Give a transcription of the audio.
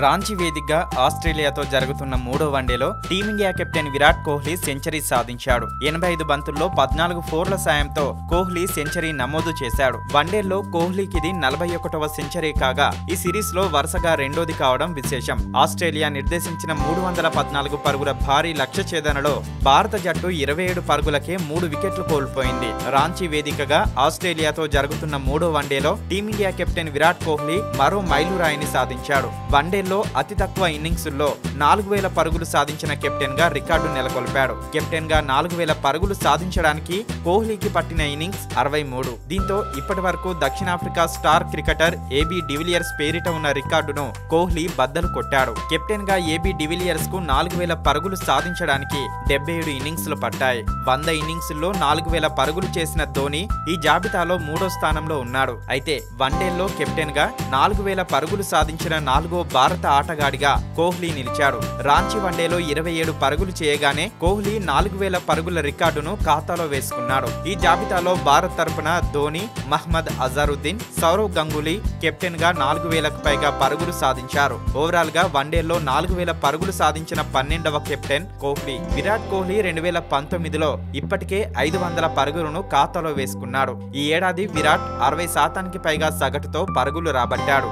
రాంచీ వేదికగా ఆస్ట్రేలియాతో జరుగుతున్న మూడో వన్డేలో team India captain Virat Kohli century సాధించాడు. 85 బంతుల్లో 14 ఫోర్ల సాయంతో కోహ్లీ సెంచరీ నమోదు చేశాడు. వన్డేల్లో కోహ్లీకిది 41వ సెంచరీ కాగా ఈ సిరీస్ లో వరుసగా రెండోది కావడం విశేషం. ఆస్ట్రేలియా నిర్దేశించిన 314 పరుగుల భారీ లక్ష్య ఛేదనలో భారత జట్టు 27 పరుగులకే 3 వికెట్లు కోల్పోయింది. రాంచీ వేదికగా ఆస్ట్రేలియాతో జరుగుతున్న మూడో వన్డేలో టీమిండియా కెప్టెన్ విరాట్ కోహ్లీ మరో మైలురాయిని సాధించాడు. వన్డేల్లో అతి తక్కువ ఇన్నింగ్సుల్లో 4000 పరుగులు సాధించిన కెప్టెన్ గా రికార్డు నెలకొల్పాడు. కెప్టెన్ గా 4000 పరుగులు సాధించడానికి కోహ్లీకి పట్టిన ఇన్నింగ్స్ 63. దీంతో ఇప్పటి వరకు దక్షిణాఫ్రికా స్టార్ క్రికెటర్ ఏబీ డివిలియర్స్ పేరిట ఉన్న రికార్డును కోహ్లీ బద్దలు కొట్టాడు. కెప్టెన్ గా ఏబీ డివిలియర్స్ కు 4000 పరుగులు సాధించడానికి 77 ఇన్నింగ్స్లు పట్టాయి. 100 ఇన్నింగ్స్ల్లో 4000 పరుగులు చేసిన ధోని ఈ జాబితాలో 3వ స్థానంలో ఉన్నాడు. అయితే వన్డేల్లో కెప్టెన్ గా 4000 పరుగులు సాధించిన 4వ భారత ఆటగాడిగా కోహ్లీ నిలిచాడు. రాంచీ వన్డేలో 27 పరుగులు చేయగానే కోహ్లీ 4000 పరుగుల రికార్డును ఖాతాలో వేసుకున్నాడు. ఈ జాబితాలో భారత్ తరపున ధోని, మహ్మద్ అజారుద్దీన్, సౌరవ్ గంగూలీ కెప్టెన్ గా 4000కు పైగా పరుగులు సాధించారు. ఓవరాల్ గా వన్డేల్లో 4000 పరుగులు సాధించిన 12వ కెప్టెన్ కోహ్లీ. విరాట్ కోహ్లీ 2019లో ఇప్పటికే 500 పరుగులను ఖాతాలో వేసుకున్నాడు. ఈ ఏడాది విరాట్ 60% పైగా సగటుతో పరుగులు రాబట్టాడు.